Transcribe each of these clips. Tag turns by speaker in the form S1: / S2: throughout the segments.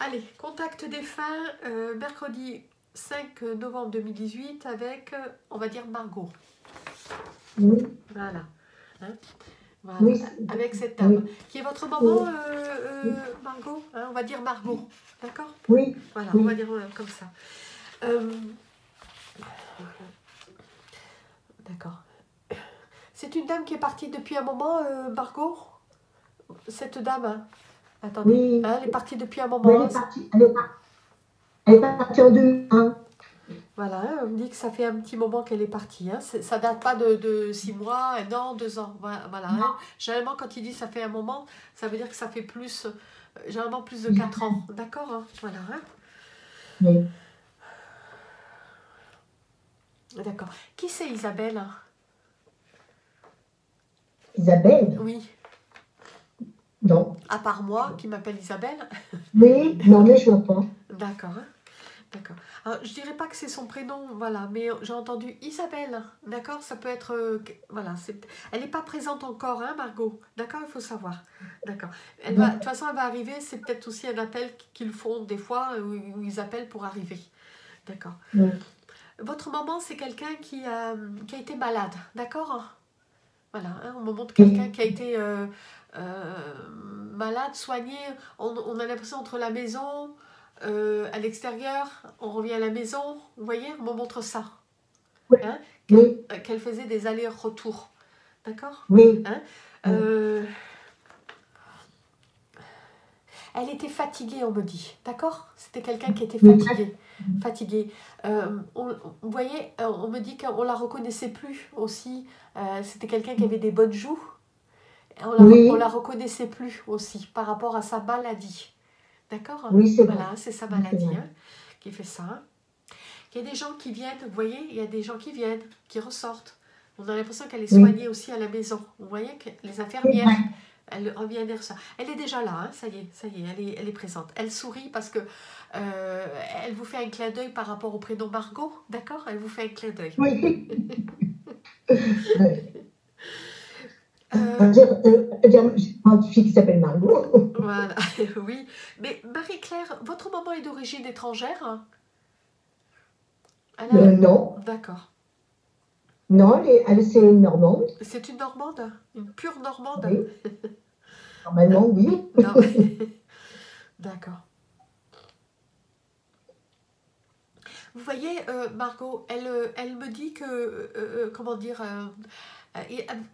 S1: Allez, contact défunt, mercredi 5 novembre 2018 avec, on va dire, Margot.
S2: Oui.
S1: Voilà. Hein, voilà.
S2: Oui.
S1: Avec cette dame.
S2: Oui.
S1: Qui est votre maman,
S2: Oui.
S1: Margot, hein, on va dire Margot. D'accord?
S2: Oui.
S1: Voilà,
S2: Oui.
S1: on va dire comme ça. D'accord. C'est une dame qui est partie depuis un moment, Margot? Cette dame, hein. Attendez,
S2: Oui.
S1: hein, elle est partie depuis un
S2: Oui,
S1: moment.
S2: elle est partie en 2001.
S1: Voilà, hein, on me dit que ça fait un petit moment qu'elle est partie. Hein. Ça date pas de 6 mois, 1 an, 2 ans. Voilà. Hein. Généralement, quand il dit ça fait un moment, ça veut dire que ça fait plus, généralement plus de 4 ans. D'accord, hein. Voilà. Hein.
S2: Oui.
S1: D'accord. Qui c'est Isabelle?
S2: Isabelle?
S1: Oui.
S2: Non.
S1: À part moi, qui m'appelle Isabelle.
S2: Oui, non, mais je vois pas.
S1: D'accord. Hein. D'accord. Alors, je dirais pas que c'est son prénom, voilà, mais j'ai entendu Isabelle, d'accord? Ça peut être, voilà, elle n'est pas présente encore, hein, Margot, d'accord? Il faut savoir, d'accord. De toute façon, elle va arriver, c'est peut-être aussi un appel qu'ils font des fois, où ils appellent pour arriver, d'accord.
S2: Oui.
S1: Votre maman, c'est quelqu'un qui a été malade, d'accord? Voilà, hein, on me montre quelqu'un qui a été malade, soigné, on a l'impression entre la maison... à l'extérieur, on revient à la maison, vous voyez, on me montre ça.
S2: Oui.
S1: Hein,
S2: Oui.
S1: qu'elle faisait des allers-retours. D'accord?
S2: Oui.
S1: Hein, elle était fatiguée, on me dit. D'accord? C'était quelqu'un qui était fatigué. Fatigué. Vous voyez, on me dit qu'on la reconnaissait plus aussi. C'était quelqu'un qui avait des bonnes joues. On la reconnaissait plus aussi par rapport à sa maladie. D'accord?
S2: Oui, c'est
S1: voilà,
S2: vrai.
S1: c'est sa maladie hein, qui fait ça. Il y a des gens qui viennent, vous voyez, il y a des gens qui viennent, qui ressortent. On a l'impression qu'elle est soignée aussi à la maison. Vous voyez que les infirmières, elles reviennent vers ça. Elle est déjà là, hein, ça y est, elle est présente. Elle sourit parce que elle vous fait un clin d'œil par rapport au prénom Margot, d'accord? Elle vous fait un clin d'œil.
S2: Oui. J'ai une fille qui s'appelle Margot.
S1: Voilà, oui. Mais Marie-Claire, votre maman est d'origine étrangère?
S2: Non.
S1: D'accord.
S2: Non, c'est une Normande.
S1: C'est une Normande? Une pure Normande?
S2: Oui. Normalement, oui.
S1: Non. D'accord. Vous voyez, Margot, elle me dit que, comment dire,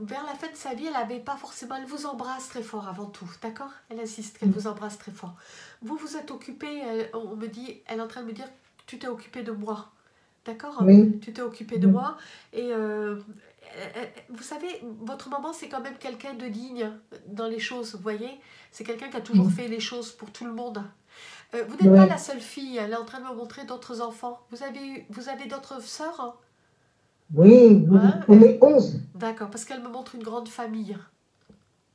S1: vers la fin de sa vie, elle n'avait pas forcément, elle vous embrasse très fort avant tout, d'accord? Elle insiste qu'elle vous embrasse très fort. Vous vous êtes occupé, on me dit, elle est en train de me dire, tu t'es occupé de moi, d'accord?
S2: Oui.
S1: Tu t'es occupé de moi, et vous savez, votre maman, c'est quand même quelqu'un de digne dans les choses, vous voyez? C'est quelqu'un qui a toujours fait les choses pour tout le monde. Vous n'êtes pas la seule fille, elle est en train de me montrer d'autres enfants. Vous avez d'autres sœurs? Hein?
S2: Oui,
S1: Hein?
S2: on est 11.
S1: D'accord, parce qu'elle me montre une grande famille.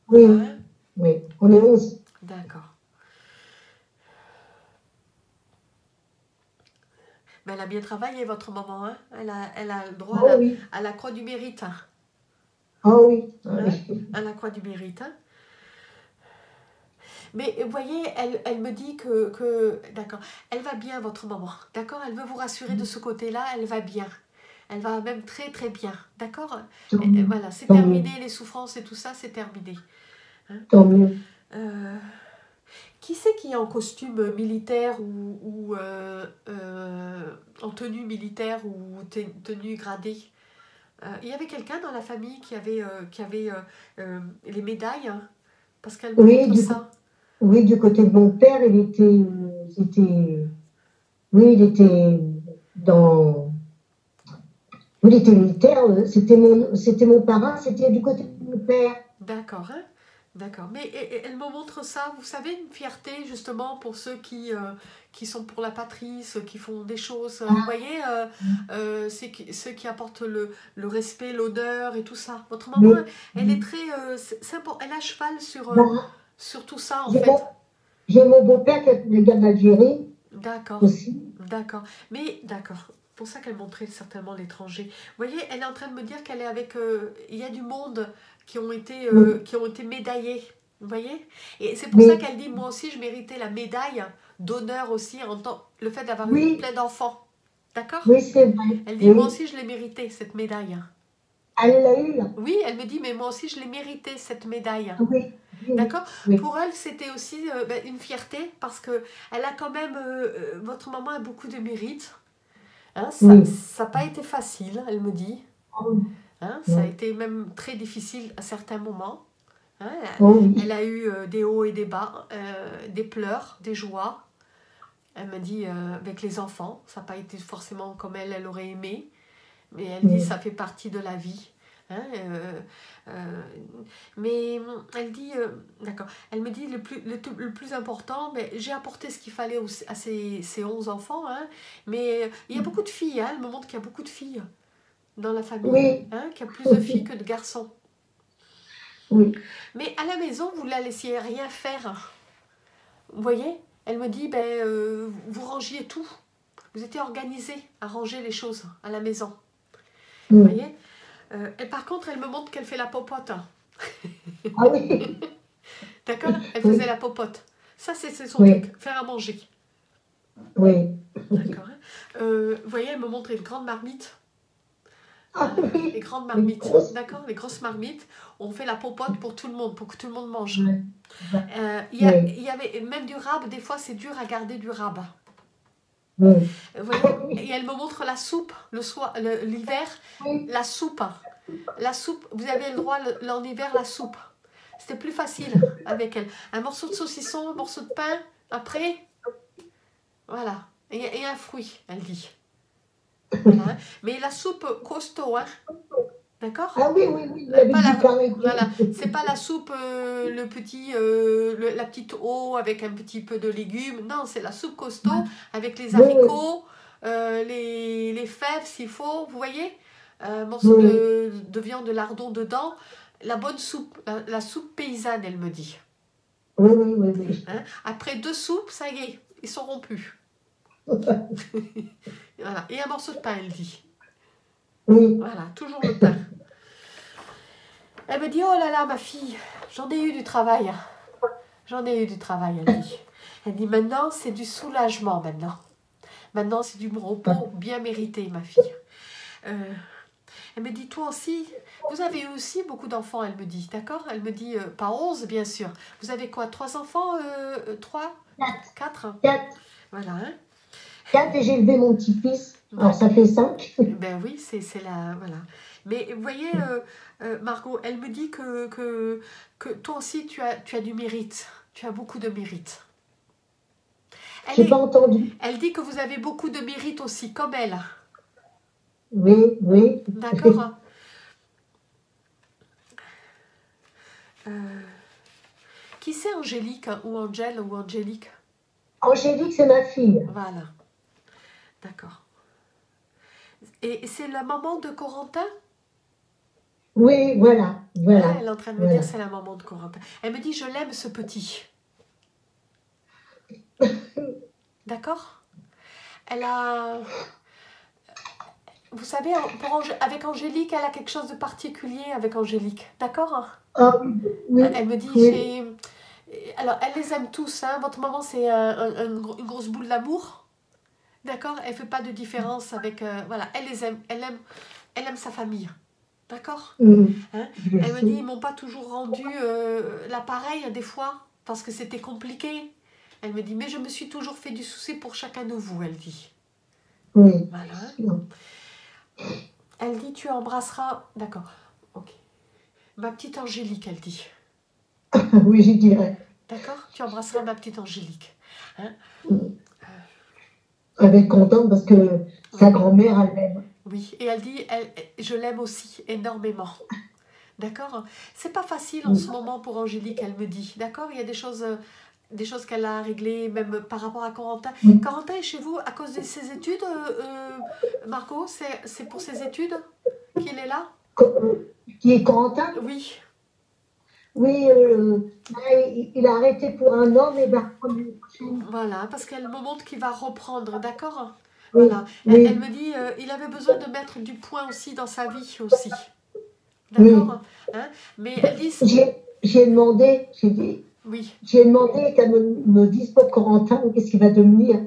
S2: Oui,
S1: Hein?
S2: oui, on est 11.
S1: D'accord. Mais elle a bien travaillé, votre maman. Hein? Elle a le droit à la croix du mérite. Hein?
S2: Oh oui.
S1: Hein? À la croix du mérite. Hein? Mais vous voyez, elle me dit que d'accord, elle va bien, votre maman. D'accord? Elle veut vous rassurer de ce côté-là, elle va bien. Elle va même très très bien. D'accord? Voilà, c'est terminé, les souffrances et tout ça, c'est terminé. Hein?
S2: Tant mieux.
S1: Qui c'est qui est en costume militaire ou en tenue militaire ou tenue gradée? Il y avait quelqu'un dans la famille qui avait les médailles, hein, parce qu'elle me montre ça.
S2: Oui, du côté de mon père, il était dans... Il était militaire, c'était mon parrain, c'était du côté de mon père.
S1: D'accord, hein? D'accord. Mais elle me montre ça, vous savez, une fierté justement pour ceux qui sont pour la patrie, ceux qui font des choses, vous voyez, ceux qui apportent le respect, l'honneur et tout ça. Votre maman, elle est très... elle a cheval sur tout ça, en fait.
S2: J'ai mon beau-père qui a fait la guerre d'Algérie.
S1: D'accord.
S2: Aussi.
S1: D'accord. Mais, d'accord. Pour ça qu'elle montrait certainement l'étranger. Vous voyez, elle est en train de me dire qu'elle est avec... il y a du monde qui ont été médaillés. Vous voyez? Et c'est pour ça qu'elle dit, moi aussi, je méritais la médaille d'honneur aussi, le fait d'avoir eu plein d'enfants. D'accord?
S2: Oui, c'est vrai.
S1: Elle dit, moi aussi, je l'ai mérité, cette médaille.
S2: Elle l'a eu?
S1: Oui, elle me dit, mais moi aussi, je l'ai mérité, cette médaille.
S2: Oui.
S1: D'accord? Pour elle, c'était aussi une fierté, parce que elle a quand même, votre maman a beaucoup de mérite. Hein, ça n'a pas été facile, elle me dit. Hein, ça a été même très difficile à certains moments. Hein, elle a eu des hauts et des bas, des pleurs, des joies. Elle me dit avec les enfants, ça n'a pas été forcément comme elle aurait aimé, mais elle dit ça fait partie de la vie. Hein, mais elle dit, d'accord, elle me dit le plus important, mais j'ai apporté ce qu'il fallait à ces 11 enfants, hein, mais il y a beaucoup de filles, hein, elle me montre qu'il y a beaucoup de filles dans la famille, hein, qu'il y a plus de filles que de garçons. Mais à la maison, vous ne la laissiez rien faire. Vous voyez? Elle me dit, vous rangiez tout. Vous étiez organisés à ranger les choses à la maison. Vous voyez? Et par contre, elle me montre qu'elle fait la popote.
S2: Ah oui.
S1: D'accord? Elle faisait la popote. Ça, c'est son truc, faire à manger.
S2: Oui.
S1: D'accord. Vous voyez, elle me montre une grande marmite. Les grandes marmites, d'accord? Les grosses marmites. On fait la popote pour tout le monde, pour que tout le monde mange. Il y avait même du rab, des fois c'est dur à garder du rab. Vous voyez? Et elle me montre la soupe, l'hiver, la soupe. La soupe, vous avez le droit en hiver, la soupe. C'était plus facile avec elle. Un morceau de saucisson, un morceau de pain, après, voilà. Et un fruit, elle dit. Voilà. Mais la soupe costaud, hein. D'accord?
S2: Ah oui,
S1: voilà. C'est pas la soupe, la petite eau avec un petit peu de légumes. Non, c'est la soupe costaud avec les haricots, les fèves s'il faut, vous voyez? Un morceau de viande de lardon dedans. La bonne soupe, la soupe paysanne, elle me dit.
S2: Oui.
S1: Hein? Après 2 soupes, ça y est, ils sont rompus. Voilà. Et un morceau de pain, elle dit. Voilà, toujours le pain. Elle me dit, oh là là, ma fille, j'en ai eu du travail. J'en ai eu du travail, elle dit. Elle dit, maintenant, c'est du soulagement, maintenant. Maintenant, c'est du repos bien mérité, ma fille. Elle me dit, toi aussi, vous avez eu aussi beaucoup d'enfants, elle me dit, d'accord? Elle me dit, pas 11, bien sûr. Vous avez quoi, 3 enfants 3 4 Voilà, hein?
S2: 4 et j'ai élevé mon petit-fils. Alors, ça fait 5.
S1: Ben oui, c'est la... Voilà. Mais vous voyez, Margot, elle me dit que toi aussi, tu as du mérite. Tu as beaucoup de mérite.
S2: J'ai pas entendu.
S1: Elle dit que vous avez beaucoup de mérite aussi, comme elle.
S2: Oui.
S1: D'accord. Qui c'est Angélique ou Angèle ou Angélique?
S2: Angélique, c'est ma fille.
S1: Voilà. D'accord. Et c'est la maman de Corentin?
S2: Oui, voilà.
S1: Ah, elle est en train de me dire c'est la maman de Corentin. Elle me dit je l'aime ce petit. D'accord? Elle a... Vous savez, avec Angélique, elle a quelque chose de particulier avec Angélique. D'accord?
S2: Oui.
S1: Elle me dit, alors, elle les aime tous. Hein. Votre maman, c'est une grosse boule d'amour. D'accord? Elle ne fait pas de différence avec... voilà, elle les aime. Elle aime sa famille. D'accord? Hein? Elle me dit, ils ne m'ont pas toujours rendu l'appareil, des fois, parce que c'était compliqué. Elle me dit, mais je me suis toujours fait du souci pour chacun de vous, elle dit.
S2: Oui.
S1: Voilà. Elle dit, tu embrasseras... D'accord, ok. Ma petite Angélique, elle dit.
S2: Oui, j'y dirais.
S1: D'accord? Tu embrasseras ma petite Angélique. Hein?
S2: Elle va être contente parce que sa grand-mère, elle l'aime.
S1: Oui, et elle dit, je l'aime aussi énormément. D'accord? C'est pas facile en ce moment pour Angélique, elle me dit. D'accord? Il y a des choses qu'elle a réglées, même par rapport à Corentin. Corentin est chez vous à cause de ses études, Margot? C'est pour ses études qu'il est là?
S2: Qui est Corentin?
S1: Oui.
S2: Oui, il a arrêté pour un an, mais il va reprendre l'année prochaine.
S1: Voilà, parce qu'elle me montre qu'il va reprendre, d'accord?
S2: Oui,
S1: voilà. Elle me dit, il avait besoin de mettre du point aussi dans sa vie aussi. D'accord? Hein? Mais elle dit...
S2: j'ai demandé, j'ai dit,
S1: Oui.
S2: j'ai demandé qu'elle me dise pas Corentin, qu'est-ce qu'il va devenir.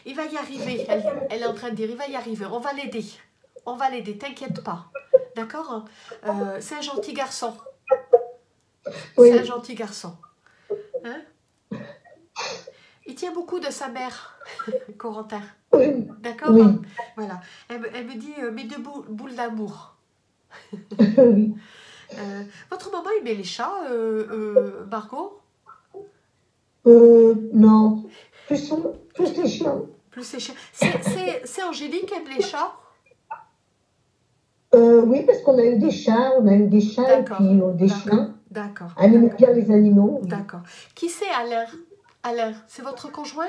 S1: Il va y arriver. Elle est en train de dire, il va y arriver. On va l'aider. On va l'aider, t'inquiète pas. D'accord? C'est un gentil garçon. C'est un
S2: Oui,
S1: gentil garçon. Hein? Il tient beaucoup de sa mère, Corentin.
S2: oui,
S1: D'accord?
S2: oui,
S1: Voilà. Elle me dit, mes deux boules d'amour.
S2: oui.
S1: Votre maman aimait les chats, Margot?
S2: Non, plus les chiens.
S1: Plus les chiens. C'est Angélique qui aime les chats?
S2: Oui, parce qu'on a eu des chats, et
S1: D'accord.
S2: puis des
S1: D'accord.
S2: chiens.
S1: D'accord.
S2: Elle aimait bien les animaux. Oui.
S1: D'accord. Qui c'est Alain? Alain, c'est votre conjoint?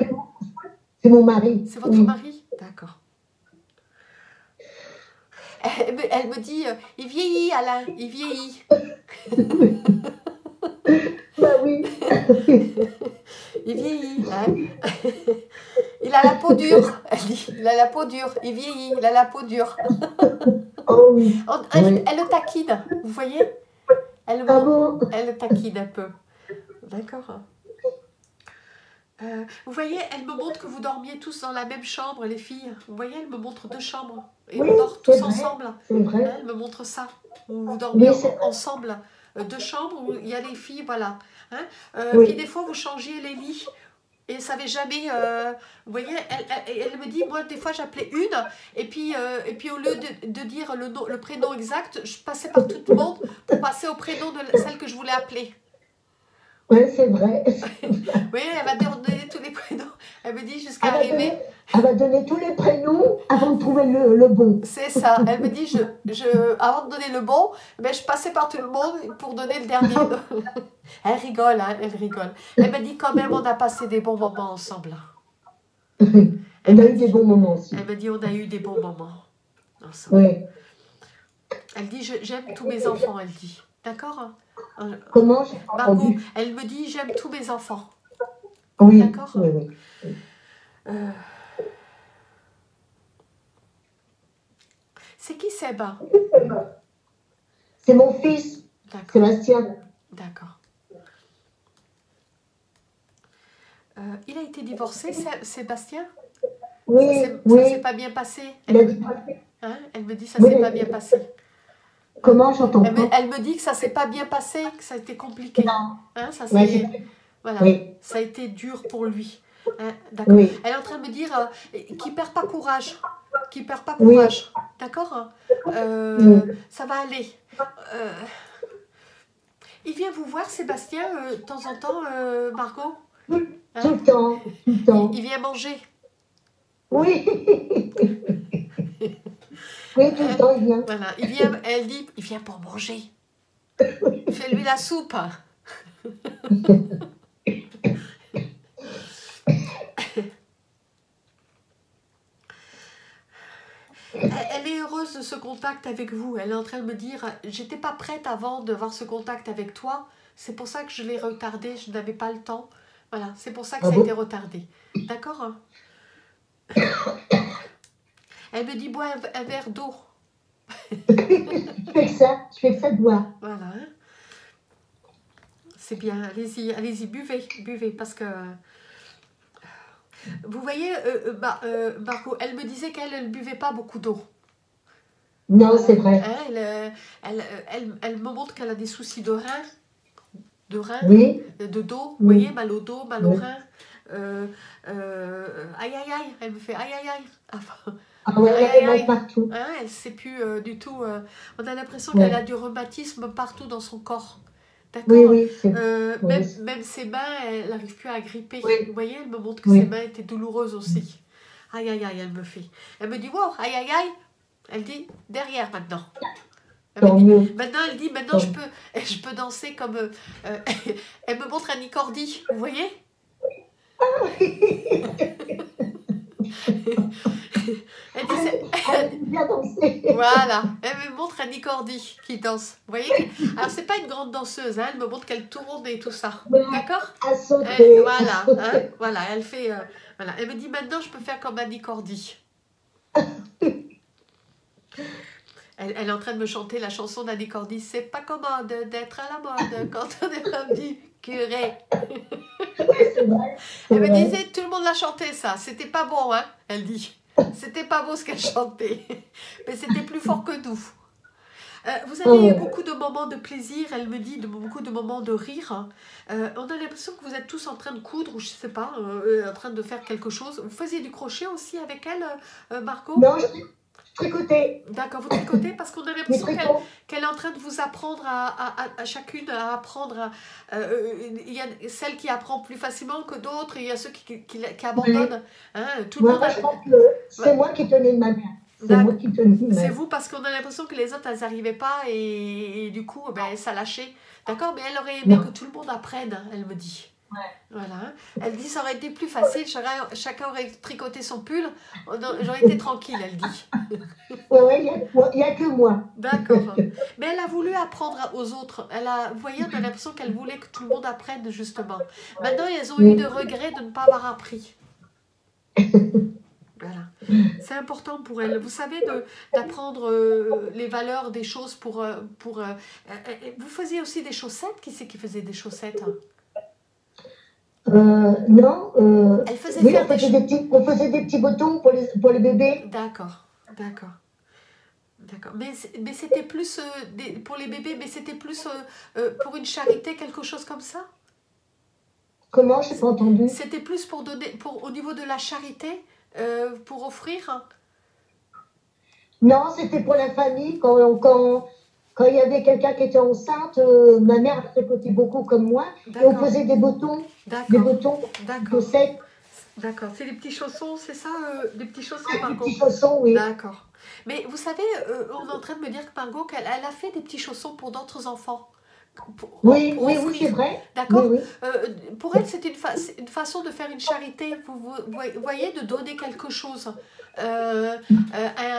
S2: C'est mon mari.
S1: C'est votre
S2: Oui.
S1: mari? D'accord. Elle me dit, il vieillit, Alain, il vieillit.
S2: Bah oui.
S1: Il vieillit, hein. Il a la peau dure, elle dit. Il a la peau dure, il vieillit, il a la peau dure.
S2: Oh oui.
S1: Elle,
S2: Oui.
S1: elle le taquine, vous voyez? Elle,
S2: Ah bon?
S1: elle le taquine un peu. D'accord. Vous voyez, elle me montre que vous dormiez tous dans la même chambre, les filles. Vous voyez, elle me montre 2 chambres. Et
S2: Oui,
S1: on dort
S2: c'est
S1: tous
S2: vrai.
S1: ensemble.
S2: C'est vrai.
S1: Hein, elle me montre ça. Vous dormiez
S2: Oui, c'est vrai.
S1: ensemble. 2 chambres où il y a les filles, voilà. Hein,
S2: Oui.
S1: puis des fois, vous changiez les lits. Et ça savait jamais. Vous voyez, elle me dit, moi, des fois, j'appelais une. Et puis au lieu de dire le prénom exact, je passais par tout le monde pour passer au prénom de celle que je voulais appeler.
S2: Oui, c'est vrai.
S1: Oui, elle va donner tous les prénoms. Elle me dit jusqu'à arriver.
S2: Elle va donner tous les prénoms avant de trouver le bon.
S1: C'est ça. Elle me dit, avant de donner le bon, ben, je passais par tout le monde pour donner le dernier. Elle rigole, hein, elle rigole. Elle me dit quand même, on a passé des bons moments ensemble.
S2: On a eu des bons moments aussi.
S1: Elle me dit, on a eu des bons moments ensemble.
S2: Oui.
S1: Elle dit, j'aime tous mes enfants, elle dit. D'accord?
S2: Comment?
S1: Margot, elle me dit, j'aime tous mes enfants.
S2: Oui.
S1: D'accord?
S2: Oui, oui.
S1: C'est qui Seba?
S2: C'est mon fils, Sébastien.
S1: D'accord. Il a été divorcé, Sébastien?
S2: Oui,
S1: ça s'est pas bien passé. Elle me dit ça s'est pas bien passé.
S2: Comment? J'entends pas.
S1: Elle me dit que ça s'est pas bien passé, que ça a été compliqué.
S2: Non.
S1: Hein, voilà,
S2: oui.
S1: Ça a été dur pour lui. Hein, d'accord. Oui. Elle est en train de me dire qu'il perd pas courage. Qu'il perd pas courage. Oui. D'accord. Ça va aller. Il vient vous voir, Sébastien, de temps en temps, Margot?
S2: Hein? Tout le temps. Tout le temps.
S1: Il vient manger.
S2: Oui. Oui, tout le temps, il vient.
S1: Voilà, elle dit, il vient pour manger. Fais-lui la soupe. Elle est heureuse de ce contact avec vous. Elle est en train de me dire, j'étais pas prête avant de voir ce contact avec toi. C'est pour ça que je l'ai retardé, je n'avais pas le temps. Voilà, c'est pour ça que ça a été retardé. D'accord? Elle me dit, bois un verre d'eau.
S2: Je fais que ça de boire.
S1: Voilà. Hein? C'est bien, allez-y, buvez, parce que... Vous voyez, Margot, elle me disait qu'elle ne buvait pas beaucoup d'eau.
S2: Non, c'est vrai.
S1: Elle me montre qu'elle a des soucis de reins,
S2: oui.
S1: De dos, vous voyez, mal au dos, mal au rein. Aïe, elle me fait aïe,
S2: Ah ouais, elle a partout.
S1: Hein, elle ne sait plus du tout. On a l'impression qu'elle a du rhumatisme partout dans son corps. D'accord.
S2: Oui.
S1: Même ses mains, elle n'arrive plus à gripper.
S2: Oui.
S1: Vous voyez, elle me montre que ses mains étaient douloureuses aussi. Aïe, elle me fait. Elle me dit, wow, aïe. Elle dit, derrière maintenant. Maintenant, elle dit, je peux danser comme... elle me montre un Nicordi, vous voyez? Elle dit,
S2: elle bien danser.
S1: Voilà, elle me montre un Nicordi qui danse. Vous voyez? Alors, c'est pas une grande danseuse, hein, elle me montre qu'elle tourne et tout ça. D'accord? Voilà, elle fait... voilà. Elle me dit, maintenant, je peux faire comme un Nicordi. Elle est en train de me chanter la chanson d'Annie Cordy. C'est pas commode d'être à la mode quand on est femme du curé.
S2: C'est vrai, c'est
S1: Elle me
S2: vrai.
S1: disait, tout le monde l'a chanté ça. C'était pas bon, hein, elle dit. C'était pas beau ce qu'elle chantait. Mais c'était plus fort que nous. Vous avez eu
S2: Oh,
S1: beaucoup de moments de plaisir, elle me dit, beaucoup de moments de rire. Hein. On a l'impression que vous êtes tous en train de coudre, ou je sais pas, en train de faire quelque chose. Vous faisiez du crochet aussi avec elle, Margot?
S2: non, je tricotais,
S1: D'accord, vous tricotez parce qu'on a
S2: mes
S1: l'impression
S2: tricots.
S1: qu'elle est en train de vous apprendre à chacune à apprendre. Il y a celle qui apprend plus facilement que d'autres, et il y a ceux qui
S2: Oui.
S1: abandonnent. Hein, tout le
S2: Moi,
S1: monde
S2: moi,
S1: a...
S2: je pense que c'est moi qui tenais ma mère. C'est moi
S1: D'accord.
S2: qui tenais ma
S1: C'est
S2: mère.
S1: vous parce qu'on a l'impression que les autres, elles n'arrivaient pas et du coup, ben, ça lâchait. D'accord, mais elle aurait aimé que
S2: Non.
S1: tout le monde apprenne, elle me dit.
S2: Ouais.
S1: Voilà. Elle dit ça aurait été plus facile, chacun aurait tricoté son pull, j'aurais été tranquille, elle dit.
S2: Ouais, il y a que moi.
S1: D'accord. Mais elle a voulu apprendre aux autres. Vous voyez, on a l'impression qu'elle voulait que tout le monde apprenne, justement. Maintenant, elles ont eu de
S2: Oui.
S1: regrets de ne pas avoir appris. Voilà. C'est important pour elle. Vous savez, d'apprendre les valeurs des choses vous faisiez aussi des chaussettes? Qui c'est qui faisait des chaussettes?
S2: Non,
S1: Elle faisait
S2: oui,
S1: faire des...
S2: on faisait des petits boutons pour les bébés.
S1: D'accord, d'accord, d'accord. Mais c'était plus pour les bébés, mais c'était plus pour une charité, quelque chose comme ça?
S2: Comment? Je n'ai pas entendu.
S1: C'était plus pour donner, au niveau de la charité, pour offrir?
S2: Non, c'était pour la famille. Quand il y avait quelqu'un qui était enceinte, ma mère tricotait beaucoup comme moi. Et on
S1: D'accord,
S2: faisait des
S1: d'accord,
S2: boutons, des
S1: d'accord,
S2: chaussettes,
S1: d'accord. C'est des petits chaussons, c'est ça, des petits chaussons,
S2: des
S1: Margot?
S2: petits chaussons, oui.
S1: D'accord. Mais vous savez, on est en train de me dire que Margot, elle a fait des petits chaussons pour d'autres enfants,
S2: Oui,
S1: pour
S2: oui, oui, c'est
S1: offrir.
S2: vrai. Oui,
S1: D'accord?
S2: oui.
S1: Pour elle, c'est une façon de faire une charité. Vous voyez, de donner quelque chose à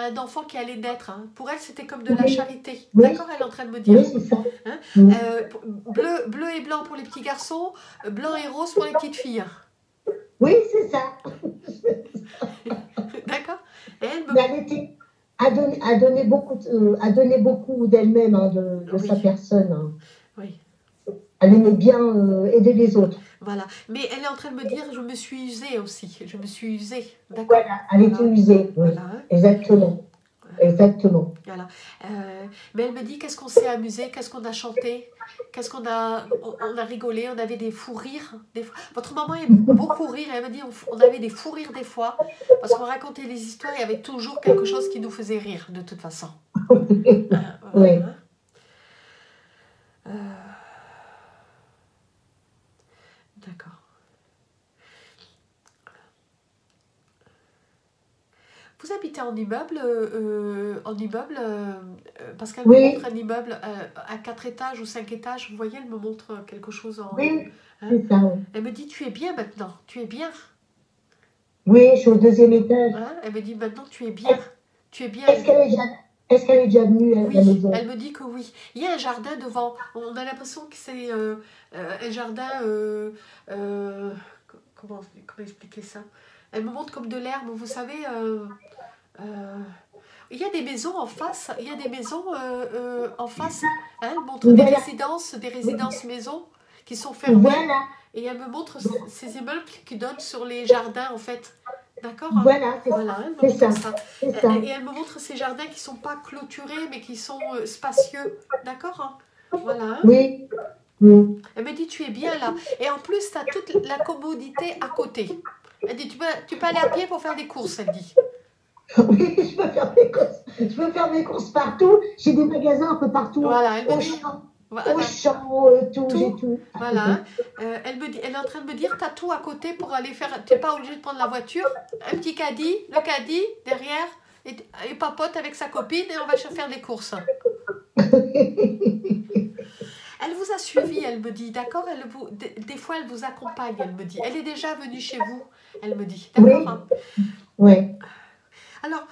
S1: un enfant qui allait naître. Hein. Pour elle, c'était comme de la
S2: Oui,
S1: charité.
S2: oui,
S1: D'accord? Elle est en train de me dire.
S2: oui, c'est ça.
S1: Hein?
S2: Oui,
S1: Bleu et blanc pour les petits garçons, blanc et rose pour les petites filles.
S2: oui, c'est ça.
S1: D'accord? Et elle me...
S2: Mais a donné beaucoup d'elle-même, hein, de sa
S1: Oui,
S2: personne. Hein.
S1: oui.
S2: Elle aimait bien aider les autres.
S1: Voilà. Mais elle est en train de me dire, je me suis usée aussi. Je me suis usée. D'accord?
S2: Voilà, elle était
S1: Voilà.
S2: usée. Oui,
S1: Voilà. Hein.
S2: exactement. Exactement.
S1: Voilà. Mais elle me dit, qu'est-ce qu'on s'est amusé, qu'est-ce qu'on a chanté, qu'est-ce on a rigolé, on avait des fous rires. Votre maman aime beaucoup rire. Elle me dit, on avait des fous rires des fois, parce qu'on racontait les histoires, il y avait toujours quelque chose qui nous faisait rire, de toute façon.
S2: Oui.
S1: Hein. D'accord. Vous habitez en immeuble, parce qu'elle me montre
S2: Oui,
S1: un immeuble à 4 étages ou 5 étages. Vous voyez, elle me montre quelque chose en...
S2: oui,
S1: Hein.
S2: c'est ça. Oui.
S1: Elle me dit, tu es bien maintenant, tu es bien.
S2: Oui, je suis au deuxième étage.
S1: Hein. Elle me dit, maintenant, tu es bien. Tu es bien,
S2: Est-ce
S1: elle dit.
S2: est-ce qu'elle est déjà venue à la
S1: Oui,
S2: maison?
S1: elle me dit que oui. Il y a un jardin devant. On a l'impression que c'est un jardin... comment expliquer ça? Elle me montre comme de l'herbe, vous savez... euh, il y a des maisons en face, il y a des maisons en face. Hein, elle montre
S2: Voilà,
S1: des résidences maisons qui sont fermées.
S2: voilà,
S1: Et elle me montre ces immeubles qui donnent sur les jardins, en fait. D'accord? Hein.
S2: voilà,
S1: Voilà, elle me
S2: c'est
S1: montre
S2: ça,
S1: ça.
S2: c'est ça.
S1: Et elle me montre ces jardins qui ne sont pas clôturés, mais qui sont spacieux. D'accord? Hein. Voilà. Hein.
S2: Oui, oui.
S1: Elle me dit, tu es bien là. Et en plus, tu as toute la commodité à côté. Elle dit, tu peux aller à pied pour faire des courses, elle dit.
S2: Oui, je peux faire mes courses. Je peux faire mes courses partout. J'ai des magasins un peu partout.
S1: Voilà, elle me dit...
S2: Auchan,
S1: Voilà.
S2: tout,
S1: Tout.
S2: j'ai tout.
S1: Voilà. Elle est en train de me dire, tu as tout à côté pour aller faire... Tu n'es pas obligé de prendre la voiture. Un petit caddie, le caddie, derrière, et papote avec sa copine et on va faire les courses. Elle vous a suivi, elle me dit, d'accord? Des fois, elle vous accompagne, elle me dit. Elle est déjà venue chez vous, elle me dit. D'accord?
S2: Oui,
S1: Hein.
S2: oui.
S1: Alors,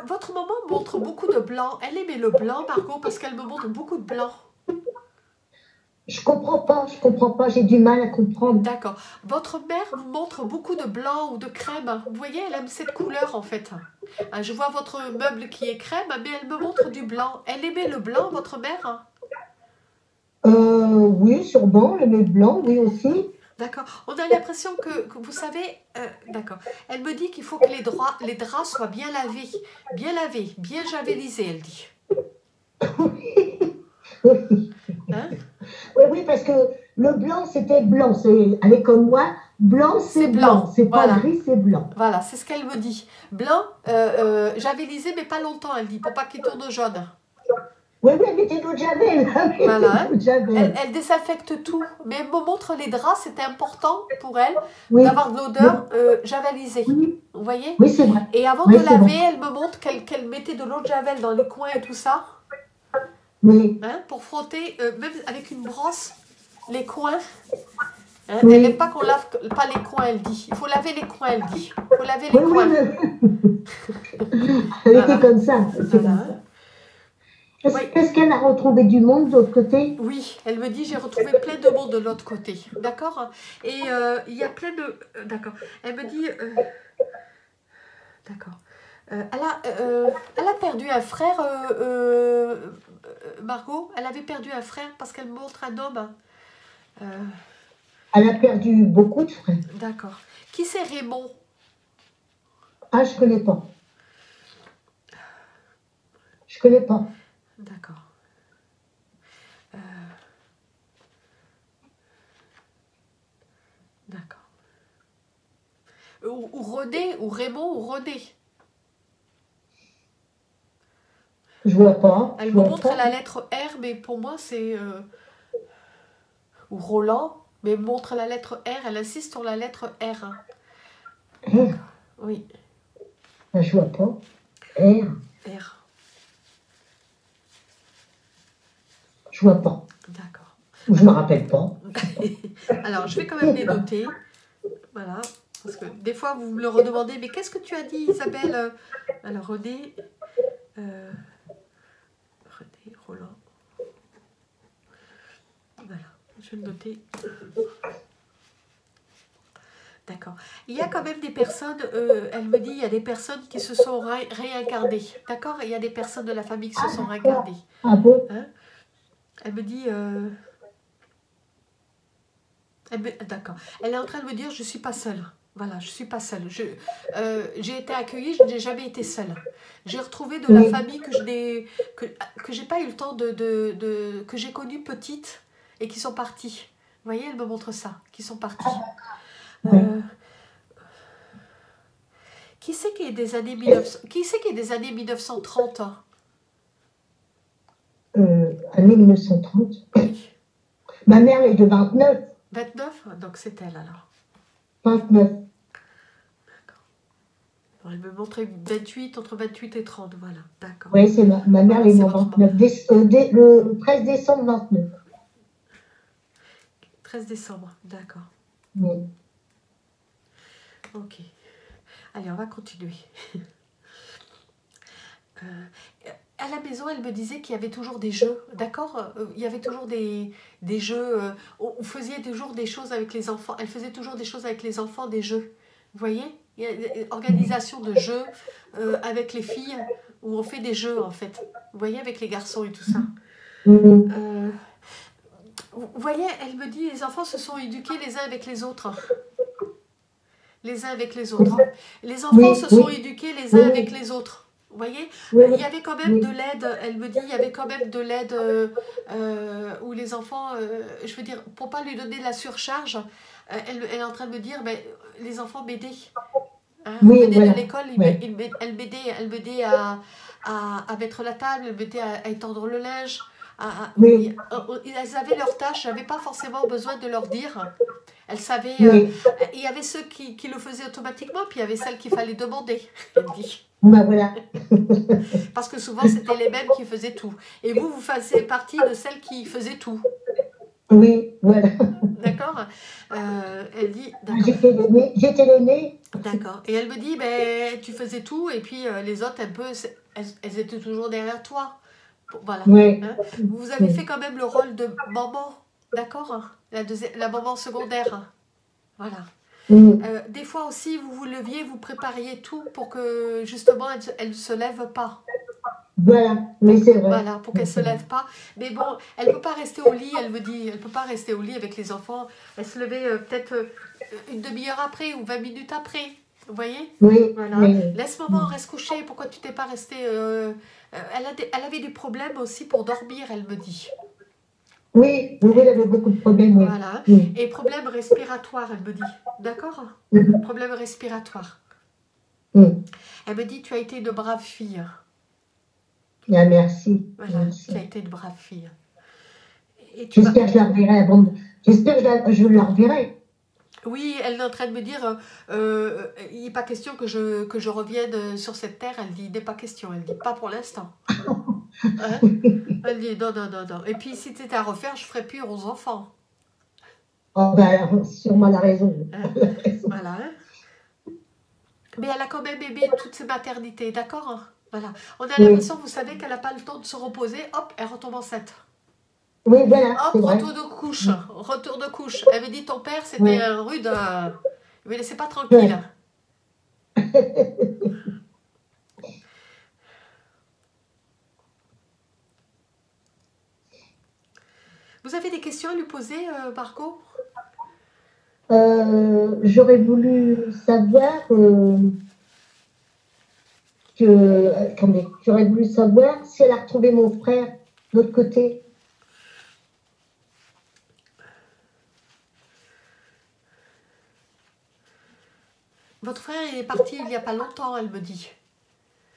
S1: votre maman montre beaucoup de blanc. Elle aimait le blanc, Margot, parce qu'elle me montre beaucoup de blanc.
S2: je comprends pas, j'ai du mal à comprendre.
S1: D'accord. Votre mère vous montre beaucoup de blanc ou de crème. Vous voyez, elle aime cette couleur en fait. Je vois votre meuble qui est crème, mais elle me montre du blanc. Elle aimait le blanc, votre mère?
S2: Oui, sûrement, le nez blanc, oui aussi.
S1: D'accord. On a l'impression que vous savez, d'accord. Elle me dit qu'il faut que les draps soient bien lavés, bien javelisés, elle dit.
S2: Oui,
S1: Hein?
S2: oui, oui, parce que le blanc, c'était blanc. Elle est comme moi, blanc,
S1: C'est
S2: c'est blanc.
S1: blanc,
S2: C'est pas
S1: voilà.
S2: gris, c'est blanc.
S1: Voilà, c'est ce qu'elle me dit. Blanc, javelisé, mais pas longtemps, elle dit, pour pas qu'il tourne au jaune.
S2: Oui, oui, mettez de l'eau de Javel. Mettez
S1: Voilà,
S2: de
S1: hein.
S2: l'eau de Javel.
S1: Elle désinfecte tout. Mais elle me montre les draps, c'était important pour elle
S2: Oui,
S1: d'avoir de
S2: oui,
S1: l'odeur javelisée.
S2: oui,
S1: Vous voyez?
S2: oui, c'est vrai.
S1: Et avant de
S2: Oui, c'est
S1: laver,
S2: bon.
S1: elle me montre qu'elle mettait de l'eau de javel dans les coins et tout ça,
S2: Oui,
S1: hein, pour frotter, même avec une brosse, les coins. Hein. Elle n'aime
S2: oui,
S1: pas qu'on lave pas les coins, elle dit. Il faut laver les coins, elle dit. Il faut laver
S2: oui,
S1: les
S2: oui,
S1: coins.
S2: elle était
S1: Voilà.
S2: comme ça. Elle était comme
S1: Voilà.
S2: ça.
S1: Oui.
S2: Est-ce qu'elle a retrouvé du monde de l'autre côté?
S1: Oui, elle me dit j'ai retrouvé plein de monde de l'autre côté, d'accord? Et il y a plein de... d'accord. Elle me dit... d'accord. Elle a perdu un frère, Margot. Elle avait perdu un frère parce qu'elle montre un homme. Euh,
S2: Elle a perdu beaucoup de frères.
S1: d'accord. Qui c'est Raymond?
S2: Ah, je connais pas. Je connais pas.
S1: D'accord. D'accord. Ou René, ou Raymond, ou René.
S2: Je vois pas.
S1: Elle
S2: Je
S1: me
S2: vois
S1: montre
S2: pas.
S1: la lettre R, mais pour moi c'est... ou Roland, mais elle me montre la lettre R. Elle insiste sur la lettre R.
S2: R.
S1: D'accord. Oui,
S2: Ah, je vois pas. R.
S1: R.
S2: Je vois pas.
S1: D'accord.
S2: Ou je me rappelle pas.
S1: Alors, je vais quand même les noter. Voilà. Parce que des fois, vous me le redemandez, mais qu'est-ce que tu as dit, Isabelle? Alors, René, René, Roland. Voilà, je vais le noter. D'accord. Il y a quand même des personnes, elle me dit, il y a des personnes qui se sont réincarnées. D'accord? Il y a des personnes de la famille qui se sont réincarnées.
S2: Ah bon?
S1: Hein? Elle me dit... d'accord. Elle est en train de me dire, je ne suis pas seule. Voilà, je ne suis pas seule. J'ai été accueillie, je n'ai jamais été seule. J'ai retrouvé de la
S2: Oui.
S1: famille que j'ai pas eu le temps que j'ai connue petite et qui sont partis. Vous voyez, elle me montre ça, qui sont partis.
S2: Oui.
S1: Qui c'est qui est des années 1900, qui c'est qui est des années 1930?
S2: Année 1930.
S1: Oui.
S2: Ma mère est de 29.
S1: 29? Donc c'est elle alors.
S2: 29.
S1: Elle me montrait 28, entre 28 et 30, voilà, d'accord.
S2: Oui, c'est ma mère
S1: Voilà,
S2: est
S1: c'est
S2: en
S1: votre
S2: 29. Le 13 décembre 29.
S1: 13 décembre, d'accord.
S2: Oui.
S1: Ok. Allez, on va continuer. À la maison, elle me disait qu'il y avait toujours des jeux, d'accord? Il y avait toujours des jeux. On faisait toujours des choses avec les enfants. Elle faisait toujours des choses avec les enfants, des jeux. Vous voyez? Il y a une organisation de jeux avec les filles où on fait des jeux, en fait. Vous voyez, avec les garçons et tout ça. Vous voyez, elle me dit, les enfants se sont éduqués les uns avec les autres. Les uns avec les autres. Les enfants se sont éduqués les uns avec les autres. Vous voyez, il y avait quand même de l'aide, elle me dit, il y avait quand même de l'aide où les enfants, je veux dire, pour pas lui donner la surcharge, elle est en train de me dire, ben, les enfants m'aidaient. Hein, de l'école, elle m'aidait à mettre la table, elle m'aidait à étendre le linge. Elles avaient leurs tâches, je n'avais pas forcément besoin de leur dire. Elles savaient, il y avait ceux qui le faisaient automatiquement, puis il y avait celles qu'il fallait demander, elle dit.
S2: Ben voilà.
S1: Parce que souvent, c'était les mêmes qui faisaient tout. Et vous, vous faisiez partie de celles qui faisaient tout.
S2: Oui, voilà.
S1: D'accord. Elle dit, d'accord.
S2: J'étais l'aînée.
S1: D'accord. Et elle me dit, ben, tu faisais tout, et puis les autres, un peu, elles étaient toujours derrière toi. Voilà.
S2: Oui.
S1: Hein, vous avez fait quand même le rôle de maman. d'accord? La maman secondaire, voilà. Des fois aussi, vous vous leviez, vous prépariez tout pour que justement elle ne se lève pas.
S2: Voilà, mais c'est vrai.
S1: Voilà, pour qu'elle ne se lève pas. Mais bon, elle ne peut pas rester au lit, elle me dit, elle ne peut pas rester au lit avec les enfants. Elle se levait peut-être une demi-heure après ou 20 minutes après. Vous voyez?
S2: Oui,
S1: Voilà.
S2: oui.
S1: Laisse maman, reste couchée. Pourquoi tu t'es pas restée elle avait des problèmes aussi pour dormir, elle me dit.
S2: Oui, elle avait beaucoup de problèmes, oui.
S1: Voilà. Et problème respiratoire, elle me dit. D'accord? Problème respiratoire. Elle me dit, tu as été une brave fille.
S2: Ah, merci.
S1: Voilà,
S2: merci.
S1: tu as été une brave fille.
S2: J'espère que je la reverrai avant. J'espère que je la reverrai.
S1: Oui, elle est en train de me dire, il n'est pas question que je revienne sur cette terre. Elle dit, il n'est pas question. Elle dit, pas pour l'instant. Hein? Elle dit, non, non, non, non. Et puis, si c'était à refaire, je ferais plus 11 enfants.
S2: Oh, ben, sûrement la raison.
S1: Voilà. Mais elle a quand même aimé toutes ces maternités, d'accord? Voilà. On a l'impression, vous savez, qu'elle n'a pas le temps de se reposer. Hop, elle retombe enceinte.
S2: Oui, voilà.
S1: Hop, retour de couche. Retour de couche. Elle me dit, ton père, c'était un rude. Il me laissait pas tranquille. Vous avez des questions à lui poser, Margot?
S2: J'aurais voulu savoir j'aurais voulu savoir si elle a retrouvé mon frère de l'autre côté.
S1: Votre frère, il est parti il n'y a pas longtemps, elle me dit.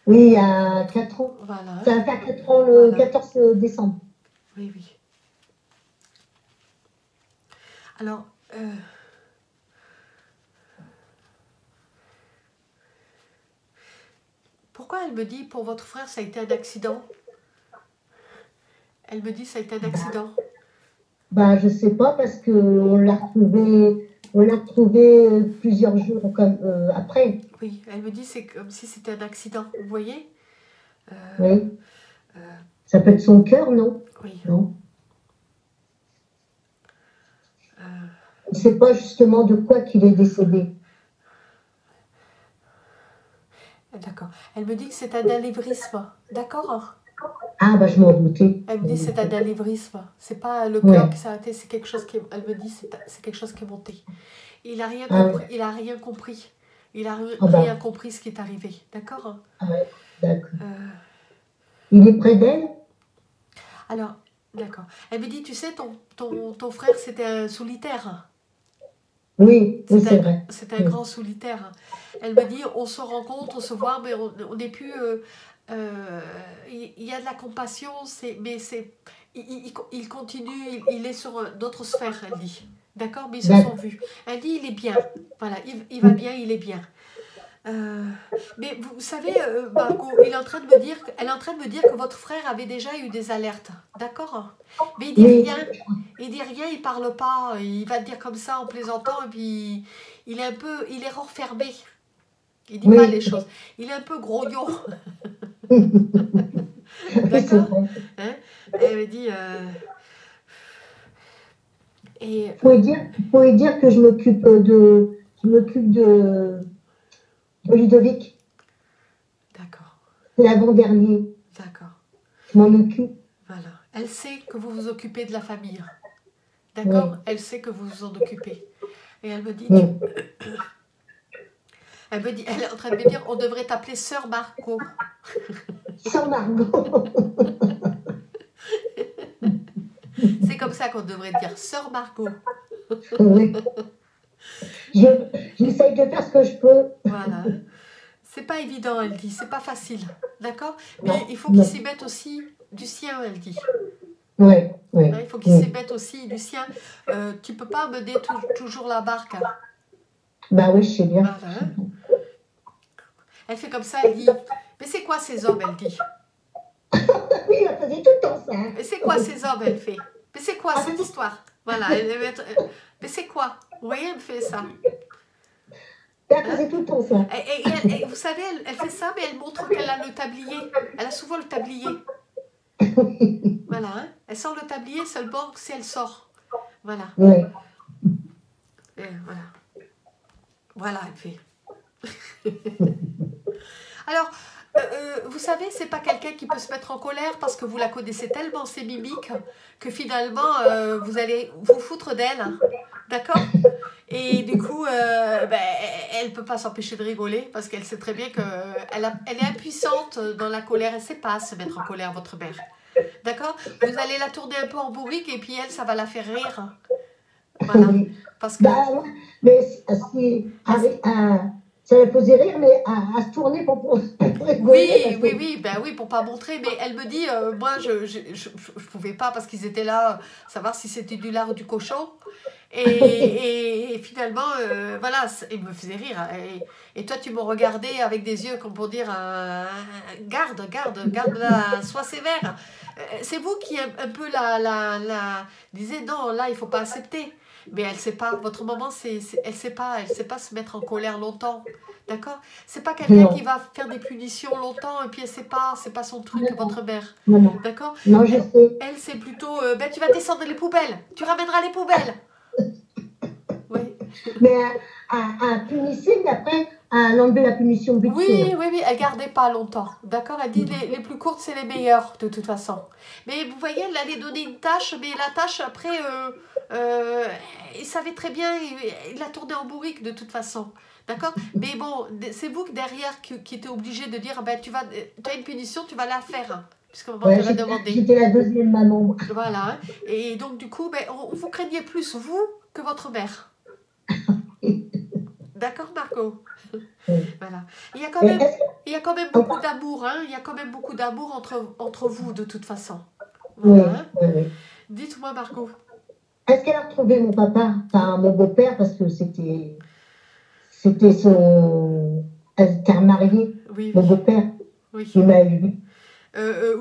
S2: Oui, il y a 4 ans.
S1: Voilà.
S2: Ça va faire 4 ans le 14 décembre.
S1: Oui, oui. Alors, pourquoi elle me dit, pour votre frère, ça a été un accident? Elle me dit, ça a été un accident.
S2: Ben, je sais pas, parce qu'on l'a retrouvé plusieurs jours après.
S1: Oui, elle me dit, c'est comme si c'était un accident, vous voyez?
S2: Oui. Ça peut être son cœur, non?
S1: Oui.
S2: Non. On ne sait pas justement de quoi qu'il est décédé.
S1: D'accord. Elle me dit que c'est un anévrisme, d'accord?
S2: Ah, bah je m'en doutais.
S1: Elle me dit c'est un anévrisme. C'est pas le cœur qui s'est arrêté, c'est quelque chose qui. Elle me dit c'est quelque chose qui est monté. Il a rien compris. Il a rien compris. Il a rien compris ce qui est arrivé, d'accord?
S2: Ah ouais, d'accord. Il est près d'elle?
S1: Alors, d'accord. Elle me dit, tu sais, ton frère c'était un solitaire.
S2: Oui, c'est vrai.
S1: C'est un grand solitaire. Elle me dit, on se rencontre, on se voit, mais on n'est plus. Il y a de la compassion, mais il continue, il est sur d'autres sphères, elle dit. D'accord? Mais ils se sont vus. Elle dit, il est bien. Voilà, il va bien, il est bien. Mais vous savez, Margot, elle est en train de me dire que votre frère avait déjà eu des alertes. D'accord? Mais il dit rien. Il dit rien, il parle pas. Il va te dire comme ça en plaisantant, et puis il est renfermé. Il dit pas les choses. Il est un peu grognon. D'accord? Hein? Elle me dit.
S2: Faut lui dire que je m'occupe de Ludovic.
S1: D'accord.
S2: C'est l'avant-dernier.
S1: D'accord.
S2: Je m'en occupe.
S1: Voilà. Elle sait que vous vous occupez de la famille. D'accord? Oui. Elle sait que vous vous en occupez. Et elle me dit, elle est en train de me dire, on devrait t'appeler Sœur Margot.
S2: Sœur Margot.
S1: C'est comme ça qu'on devrait dire, Sœur Margot.
S2: Oui. J'essaye de faire ce que je peux.
S1: Voilà. C'est pas évident, elle dit, c'est pas facile. D'accord? Mais il faut qu'il s'y mette aussi du sien, elle dit.
S2: Oui, oui.
S1: Il faut qu'il s'y mette aussi du sien. Tu peux pas mener toujours la barque. Hein.
S2: Bah oui, je sais bien.
S1: Voilà. Elle fait comme ça, elle dit, mais c'est quoi ces hommes, elle dit.
S2: Oui, elle faisait tout le temps ça.
S1: Mais c'est quoi ces hommes, elle fait. Mais c'est quoi cette histoire. Voilà. Mais c'est quoi. Vous voyez, elle me fait ça.
S2: Elle faisait tout le temps ça.
S1: Et vous savez, elle fait ça, mais elle montre qu'elle a le tablier. Elle a souvent le tablier. Voilà. Hein. Elle sort le tablier seulement si elle sort. Voilà.
S2: Oui.
S1: Voilà. Voilà, elle fait. Alors, vous savez, c'est pas quelqu'un qui peut se mettre en colère parce que vous la connaissez tellement, ses mimiques, que finalement, vous allez vous foutre d'elle. D'accord? Et du coup, ben, elle ne peut pas s'empêcher de rigoler parce qu'elle sait très bien qu'elle elle est impuissante dans la colère. Elle ne sait pas se mettre en colère, votre mère. D'accord? Vous allez la tourner un peu en bourrique et puis elle, ça va la faire rire. Voilà.
S2: Oui.
S1: Parce que...
S2: Bah, ouais. Mais si, ça la faisait rire, mais à se tourner pour rigoler,
S1: Oui,
S2: parce que
S1: oui, oui, ben oui, pour pas montrer, mais elle me dit, moi, je pouvais pas parce qu'ils étaient là, savoir si c'était du lard ou du cochon. Et finalement, voilà, il me faisait rire. Et toi, tu me regardais avec des yeux comme pour dire, garde, garde, garde, là, sois sévère. C'est vous qui, un peu, disiez, non, là, il faut pas accepter. Mais elle sait pas, votre maman, elle sait pas se mettre en colère longtemps. D'accord? C'est pas quelqu'un qui
S2: non,
S1: va faire des punitions longtemps et puis elle sait pas, c'est pas son truc,
S2: non,
S1: votre mère.
S2: non, non,
S1: D'accord?
S2: non, je sais.
S1: Elle c'est plutôt, ben tu vas descendre les poubelles, tu ramèneras les poubelles. Oui.
S2: Mais à punissait, mais après, à enlever la punition vite
S1: Oui,
S2: fait.
S1: oui, oui, elle gardait pas longtemps. D'accord? Elle dit les plus courtes, c'est les meilleures, de toute façon. Mais vous voyez, elle allait donner une tâche, mais la tâche, après, il savait très bien, il la tournait en bourrique, de toute façon. D'accord? Mais bon, c'est vous que derrière qui était obligé de dire, ben, tu as une punition, tu vas la faire. Hein, puisque maman te
S2: Ouais,
S1: l'a demandé.
S2: j'étais la deuxième maman.
S1: Voilà. Hein. Et donc, du coup, ben, vous craignez plus, vous, que votre mère. D'accord, Marco? Voilà. Il y a quand
S2: Et
S1: même,
S2: est-ce
S1: il y a quand même
S2: que-
S1: beaucoup d'amour, hein. Il y a quand même beaucoup d'amour entre vous, de toute façon.
S2: Oui,
S1: Voilà. Hein.
S2: oui, oui.
S1: Dites-moi, Marco.
S2: Est-ce qu'elle a retrouvé mon papa, enfin mon beau-père, parce que c'était son. Elle était remariée,
S1: Oui,
S2: mon
S1: oui,
S2: beau-père,
S1: oui.
S2: il m'a eu.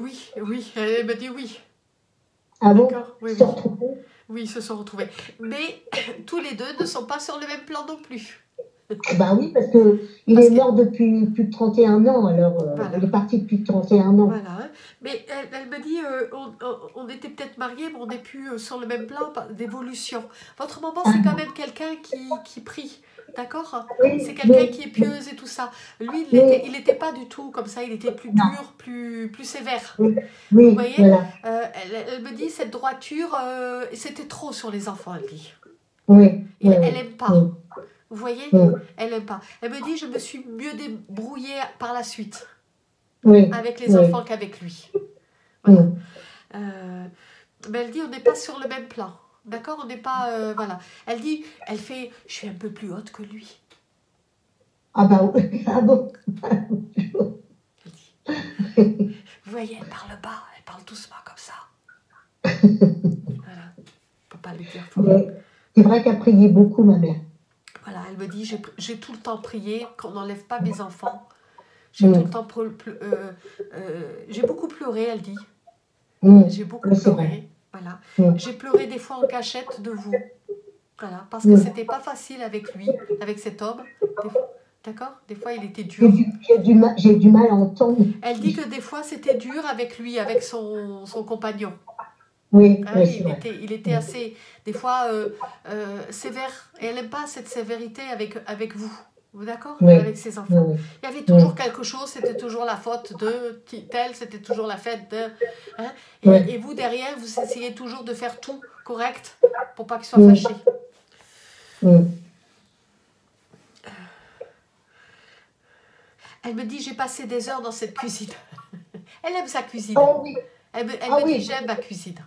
S1: Oui, oui. Elle m'a dit oui.
S2: Ah bon?
S1: D'accord, oui,
S2: Ils se
S1: oui.
S2: sont retrouvés?
S1: Oui, ils se sont retrouvés. Mais tous les deux ne sont pas sur le même plan non plus.
S2: Bah oui, parce que il
S1: Parce
S2: est
S1: que,
S2: mort depuis plus de 31 ans, alors
S1: voilà.
S2: il est parti depuis 31 ans.
S1: Voilà. Hein. Mais elle me dit, on était peut-être mariés, mais on n'est plus sur le même plan d'évolution. Votre maman, c'est quand même quelqu'un qui prie. D'accord? C'est
S2: Oui,
S1: quelqu'un
S2: oui,
S1: qui est pieuse et tout ça. Lui,
S2: oui,
S1: il était pas du tout comme ça. Il était plus
S2: non,
S1: dur, plus sévère.
S2: oui,
S1: Vous
S2: oui,
S1: voyez?
S2: voilà,
S1: Elle me dit, cette droiture, c'était trop sur les enfants, elle dit.
S2: oui, oui,
S1: Elle
S2: oui,
S1: aime
S2: oui,
S1: pas. Vous voyez?
S2: oui,
S1: Elle aime pas. Elle me dit, je me suis mieux débrouillée par la suite
S2: oui,
S1: avec les
S2: oui,
S1: enfants qu'avec lui.
S2: oui.
S1: Voilà. Mais elle dit, on n'est pas sur le même plan. D'accord? On n'est pas... voilà. Elle dit, elle fait, je suis un peu plus haute que lui.
S2: Ah bah oui, ah bon.
S1: Elle dit, vous voyez, elle parle bas, elle parle doucement comme ça. Voilà. Faut pas le dire fort.
S2: Mais c'est vrai qu'elle priait beaucoup, ma mère.
S1: Voilà, elle me dit, j'ai tout le temps prié qu'on n'enlève pas mes enfants. J'ai tout le temps... j'ai beaucoup pleuré, elle dit. J'ai beaucoup
S2: Oui, c'est vrai.
S1: pleuré. Voilà.
S2: Mm.
S1: J'ai pleuré des fois en cachette de vous. Voilà. Parce que
S2: Mm.
S1: c'était pas facile avec lui, avec cet homme. D'accord? Des fois, il était dur.
S2: J'ai du mal à entendre.
S1: Elle dit que des fois, c'était dur avec lui, avec son compagnon.
S2: Oui,
S1: Hein,
S2: oui, c'est vrai.
S1: il était assez, des fois, sévère. Et elle n'aime pas cette sévérité avec vous. D'accord?
S2: Oui,
S1: Avec ses enfants.
S2: oui,
S1: Il y avait toujours quelque chose, c'était toujours la faute de tel, c'était toujours la fête de... Hein,
S2: oui.
S1: et vous, derrière, vous essayez toujours de faire tout correct pour pas qu'il soit
S2: Mm.
S1: fâché.
S2: Mm.
S1: Elle me dit, j'ai passé des heures dans cette cuisine. Elle aime sa cuisine.
S2: Oh oui,
S1: Elle
S2: ah
S1: me
S2: oui.
S1: dit, j'aime ma cuisine.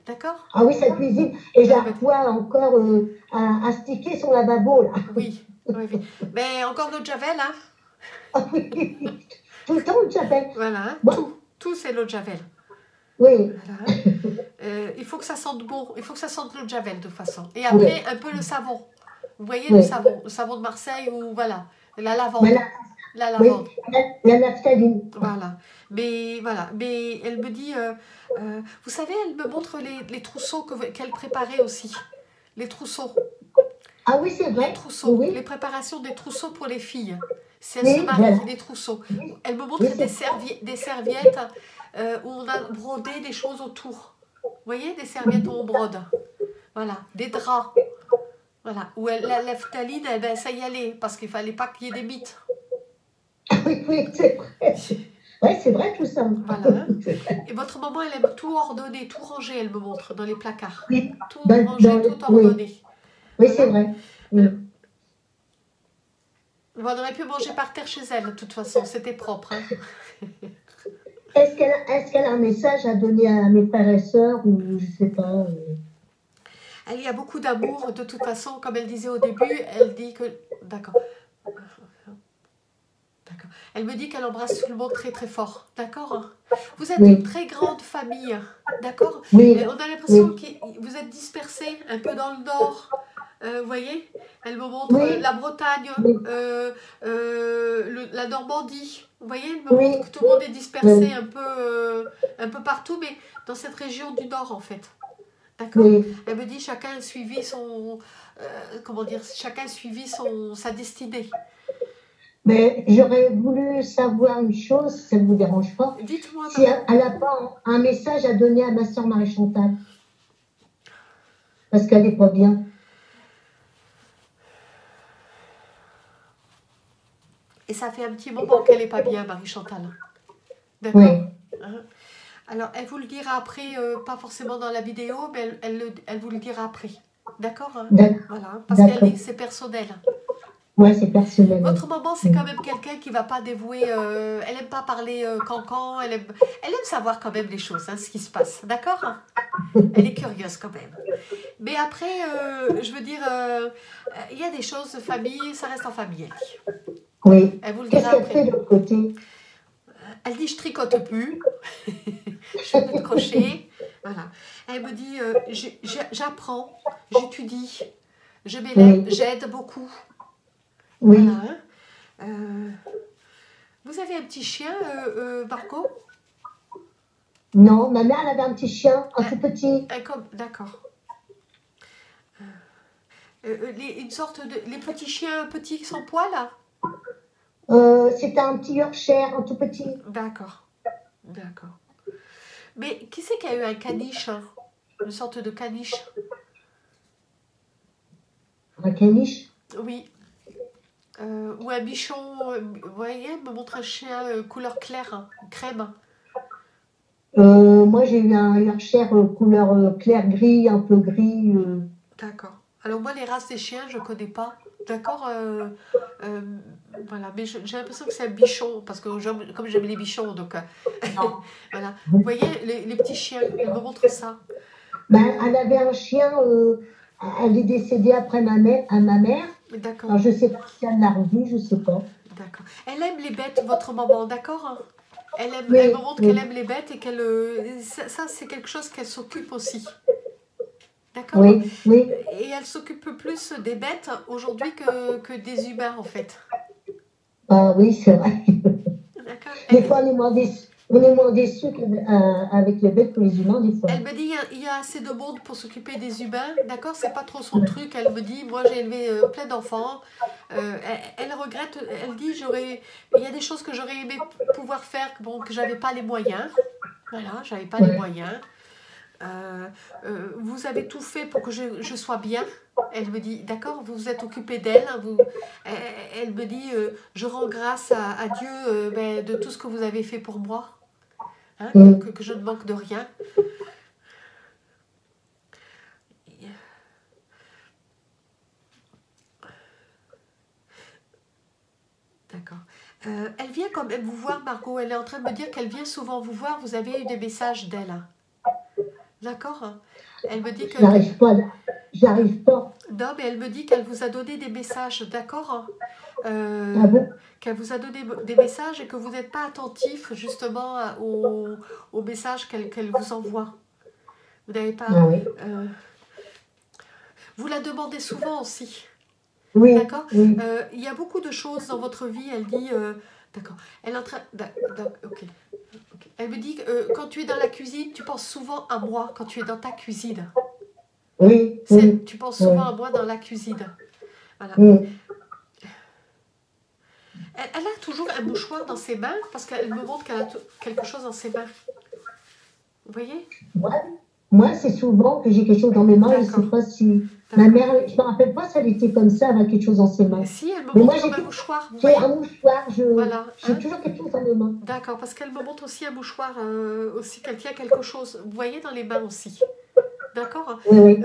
S1: D'accord?
S2: Ah oui, sa cuisine. Et je la revois encore à sticker son lavabo, là.
S1: Oui, oui, oui. Mais encore l'eau de Javel, hein?
S2: Ah oui, tout le temps, on s'appelle.
S1: Voilà, hein?
S2: Bon.
S1: Tout c'est l'eau de Javel.
S2: Oui,
S1: Voilà, hein? Il faut que ça sente bon, il faut que ça sente l'eau de Javel de toute façon. Et après, un peu le savon. Vous voyez le savon de Marseille ou voilà, la lavande.
S2: voilà.
S1: La
S2: Oui,
S1: lavande.
S2: la naphtaline.
S1: Voilà. Mais elle me dit, vous savez, elle me montre les trousseaux qu'elle préparait aussi. Les trousseaux.
S2: Ah oui, c'est vrai.
S1: Les trousseaux.
S2: Oui,
S1: Les préparations des trousseaux pour les filles. C'est
S2: oui,
S1: ce mari,
S2: voilà.
S1: des trousseaux.
S2: Oui,
S1: Elle me montre
S2: oui,
S1: des serviettes où on a brodé des choses autour. Vous voyez, des serviettes où on brode. Voilà, des draps. Voilà, où la phtaline, eh ben, ça y allait, parce qu'il fallait pas qu'il y ait des mythes.
S2: Oui, oui, c'est vrai. Ouais, c'est vrai tout ça.
S1: Voilà. Hein. Et votre maman, elle aime tout ordonner, tout ranger, elle me montre, dans les placards.
S2: Oui,
S1: Tout ranger, tout
S2: oui,
S1: ordonner.
S2: oui
S1: Voilà.
S2: c'est vrai. Oui.
S1: On aurait pu manger par terre chez elle, de toute façon, c'était propre. Hein.
S2: Est-ce qu'elle a un message à donner à mes frères et sœurs ou je sais pas
S1: Elle y a beaucoup d'amour, de toute façon, comme elle disait au début, elle dit que... D'accord. D'accord. Elle me dit qu'elle embrasse tout le monde très très fort. D'accord. Vous êtes une très grande famille. D'accord.
S2: Oui,
S1: On a l'impression que vous êtes dispersés un peu dans le nord. Vous voyez, elle me montre la Bretagne, la Normandie. Vous voyez, elle me montre que tout le monde est dispersé un peu partout, mais dans cette région du nord en fait. D'accord. Elle me dit chacun a suivi son, chacun a suivi sa destinée.
S2: Mais j'aurais voulu savoir une chose, si ça ne vous dérange pas.
S1: Dites-moi.
S2: Si elle n'a pas un message à donner à ma sœur Marie-Chantal. Parce qu'elle n'est pas bien.
S1: Et ça fait un petit moment qu'elle n'est pas bien, Marie-Chantal. D'accord.
S2: Oui.
S1: Hein. Alors, elle vous le dira après, pas forcément dans la vidéo, mais elle vous le dira après. D'accord. Voilà, parce qu'elle c'est personnel.
S2: Ouais, c'est personnel.
S1: Votre maman, c'est quand même quelqu'un qui ne va pas dévouer... elle n'aime pas parler cancan, elle aime savoir quand même les choses, hein, ce qui se passe. D'accord. Elle est curieuse quand même. Mais après, je veux dire, il y a des choses, famille, ça reste en famille, elle dit.
S2: Oui.
S1: Elle vous le dira
S2: après. Qu'est-ce qu'elle fait de l'autre côté?
S1: Elle dit, je tricote plus. Je fais plus de crochet. Voilà. Elle me dit, j'apprends, j'étudie, je m'élève, j'aide beaucoup.
S2: Oui.
S1: Voilà. Vous avez un petit chien, Margot?
S2: Non, ma mère elle avait un petit chien, un tout petit.
S1: D'accord. Une sorte de... Les petits chiens petits sans poil, là?
S2: C'était un petit Yorkshire, un tout petit.
S1: D'accord. D'accord. Mais qui c'est qui a eu un caniche? Une sorte de caniche?
S2: Un caniche?
S1: Oui. Ou un bichon, vous voyez, elle me montre un chien couleur claire, hein, crème.
S2: Moi, j'ai eu un Yorkshire couleur clair gris, un peu gris.
S1: D'accord. Alors moi, les races des chiens, je ne connais pas. D'accord. Voilà, mais j'ai l'impression que c'est un bichon, parce que comme j'aime les bichons, donc... voilà. Vous voyez, les petits chiens, elle me montre ça.
S2: Ben, elle avait un chien, elle est décédée après ma mère.
S1: D'accord.
S2: Alors, je ne sais pas si elle l'a revu, je ne sais pas.
S1: D'accord. Elle aime les bêtes, votre maman, d'accord? Elle me montre qu'elle aime les bêtes et qu'elle... ça c'est quelque chose qu'elle s'occupe aussi. D'accord.
S2: Oui.
S1: Et elle s'occupe plus des bêtes aujourd'hui que des humains, en fait.
S2: Ah oui, c'est vrai.
S1: D'accord.
S2: Des fois, on est moins déçus avec les bêtes que les humains, des fois.
S1: Elle me dit il y a assez de monde pour s'occuper des humains, d'accord? C'est pas trop son truc. Elle me dit moi j'ai élevé plein d'enfants. Elle regrette, elle dit il y a des choses que j'aurais aimé pouvoir faire, bon, que j'avais pas les moyens. Voilà, j'avais pas les moyens. Vous avez tout fait pour que je sois bien. Elle me dit, d'accord, vous vous êtes occupé d'elle. Elle me dit, je rends grâce à Dieu de tout ce que vous avez fait pour moi. Hein, que je ne manque de rien. D'accord. Elle vient quand même vous voir, Margot. Elle est en train de me dire qu'elle vient souvent vous voir. Vous avez eu des messages d'elle. D'accord. Elle me dit que...
S2: J'arrive pas.
S1: Non, mais elle me dit qu'elle vous a donné des messages, d'accord? Qu'elle vous a donné des messages et que vous n'êtes pas attentif justement aux messages qu'elle vous envoie. Vous n'avez pas... vous la demandez souvent aussi.
S2: Oui.
S1: D'accord.
S2: Oui.
S1: Il y a beaucoup de choses dans votre vie, elle dit... d'accord. Elle est en train... Ok. Elle me dit que quand tu es dans la cuisine, tu penses souvent à moi quand tu es dans ta cuisine.
S2: Oui.
S1: Tu penses souvent à moi dans la cuisine. Voilà. Elle a toujours un mouchoir dans ses mains parce qu'elle me montre qu'elle a quelque chose dans ses mains. Vous voyez?
S2: Ouais. moi, c'est souvent que j'ai quelque chose dans mes mains, je ne sais
S1: D'accord.
S2: pas si... Ma
S1: D'accord.
S2: mère, je ne me rappelle pas si elle était comme ça, avec quelque chose dans ses mains.
S1: Si, elle me
S2: Mais moi,
S1: montre comme un mouchoir, vous
S2: j'ai
S1: voyez?
S2: un mouchoir,
S1: Voilà,
S2: j'ai
S1: hein?
S2: toujours quelque chose dans mes mains.
S1: D'accord, parce qu'elle me montre aussi un mouchoir, aussi qu'elle tient quelque chose. Vous voyez dans les mains aussi. D'accord?
S2: Oui, oui,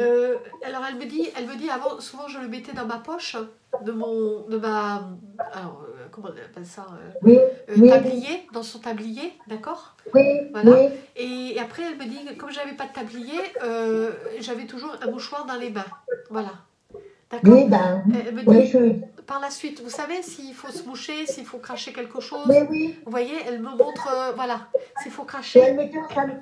S1: Alors elle me dit avant, souvent je le mettais dans ma poche de ma, alors, comment on appelle ça,
S2: oui, oui,
S1: tablier, dans son tablier, d'accord?
S2: oui,
S1: Voilà.
S2: oui,
S1: Et après elle me dit que comme j'avais pas de tablier, j'avais toujours un mouchoir dans les mains. Voilà. D'accord?
S2: oui, ben,
S1: Elle me
S2: oui,
S1: dit
S2: je...
S1: par la suite, vous savez, s'il faut se moucher, s'il faut cracher quelque chose,
S2: Oui, oui.
S1: vous voyez, elle me montre, voilà, s'il faut
S2: Ou
S1: cracher,
S2: admettons,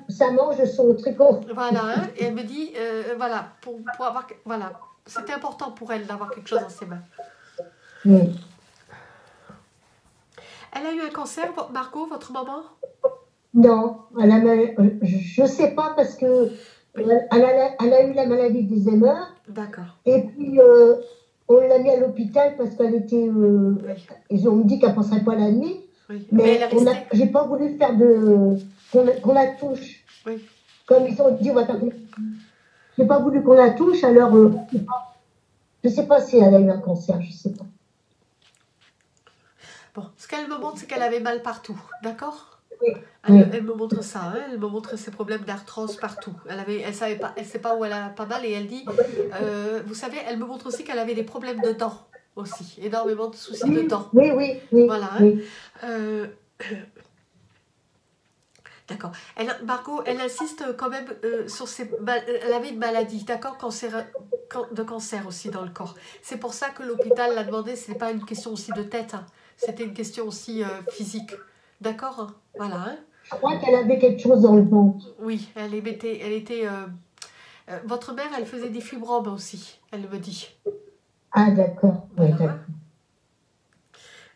S2: ça mange son tricot.
S1: voilà, hein, et elle me dit, voilà, pour avoir, voilà, c'était important pour elle d'avoir quelque chose dans ses mains.
S2: Oui.
S1: Elle a eu un cancer, Margot, votre maman?
S2: Non, je ne sais pas parce que
S1: Oui,
S2: elle a eu la maladie d'Alzheimer
S1: d'accord,
S2: et puis on l'a mis à l'hôpital parce qu'elle était.
S1: oui,
S2: Ils ont dit qu'elle ne passerait pas la nuit,
S1: oui, mais elle est
S2: mais
S1: restée,
S2: j'ai pas voulu faire qu'on la touche.
S1: oui.
S2: Comme ils ont dit, on va faire j'ai pas voulu qu'on la touche, alors je sais pas si elle a eu un cancer, je sais pas.
S1: Bon, ce qu'elle me montre, c'est qu'elle avait mal partout, d'accord?
S2: Oui, oui,
S1: Elle me montre ça, hein, elle me montre ses problèmes d'arthrose partout. Elle sait pas où elle a pas mal et elle dit, vous savez, elle me montre aussi qu'elle avait des problèmes de dents aussi, énormément de soucis de
S2: oui,
S1: dents.
S2: oui, oui, oui,
S1: Voilà, hein.
S2: oui.
S1: Euh, d'accord. Margot, elle insiste quand même sur elle avait une maladie, d'accord, de cancer aussi dans le corps. C'est pour ça que l'hôpital l'a demandé, ce n'est pas une question aussi de tête, hein. C'était une question aussi physique. D'accord, hein. Voilà, hein.
S2: Je crois qu'elle avait quelque chose dans le ventre.
S1: Oui, elle était votre mère, elle faisait des fibromes aussi, elle me dit.
S2: Ah, d'accord, oui,
S1: Voilà,
S2: d'accord.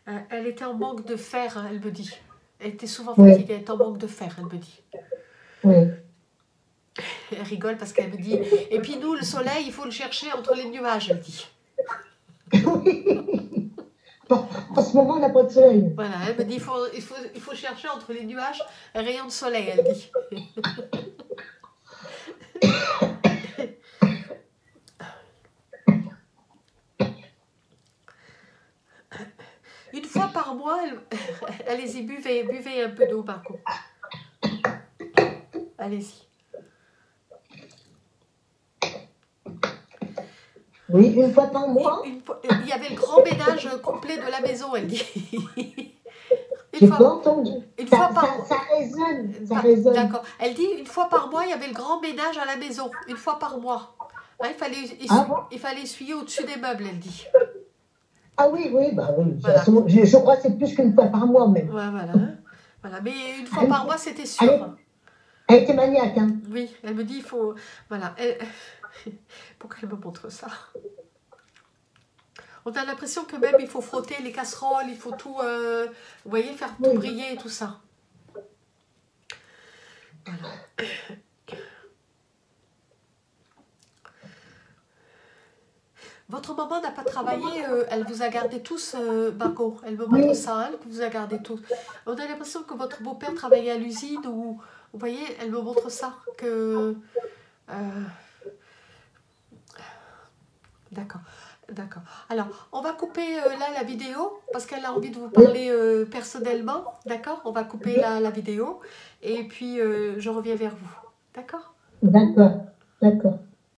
S1: hein. Elle était en manque de fer, hein, elle me dit. Elle était souvent
S2: Oui,
S1: fatiguée, elle était en manque de fer, elle me dit.
S2: oui.
S1: Elle rigole parce qu'elle me dit. Et puis nous, le soleil, il faut le chercher entre les nuages, elle dit.
S2: Oui. Bon, en ce moment, on n'a pas de soleil.
S1: Voilà, elle me dit il faut chercher entre les nuages un rayon de soleil, elle dit. Une fois par mois, allez-y, buvez un peu d'eau, Marco. Allez-y.
S2: Oui, une fois par mois.
S1: Il y avait le grand ménage complet de la maison, elle dit.
S2: J'ai pas entendu.
S1: Une fois par
S2: Ça résonne, ça résonne.
S1: D'accord. Elle dit une fois par mois, il y avait le grand ménage à la maison. Une fois par mois. Hein,
S2: Ah bon?
S1: il fallait essuyer au-dessus des meubles, elle dit.
S2: Ah oui, oui, bah oui.
S1: Voilà.
S2: Je crois que c'est plus qu'une fois par mois même.
S1: Ouais, voilà, hein. Voilà. Mais une fois par mois, c'était sûr.
S2: Elle était maniaque, hein.
S1: Oui, elle me dit il faut. Voilà. Pourquoi elle me montre ça? On a l'impression que même il faut frotter les casseroles, il faut tout, vous voyez, faire tout briller et tout ça. Voilà. Votre maman n'a pas travaillé, elle vous a gardé tous, Margot. Elle me montre ça, elle, que vous a gardé tous. On a l'impression que votre beau-père travaillait à l'usine ou, vous voyez, elle me montre ça, que... D'accord, d'accord. Alors, on va couper là la vidéo parce qu'elle a envie de vous parler personnellement, d'accord? On va couper la vidéo et puis je reviens vers vous, d'accord?
S2: D'accord, d'accord.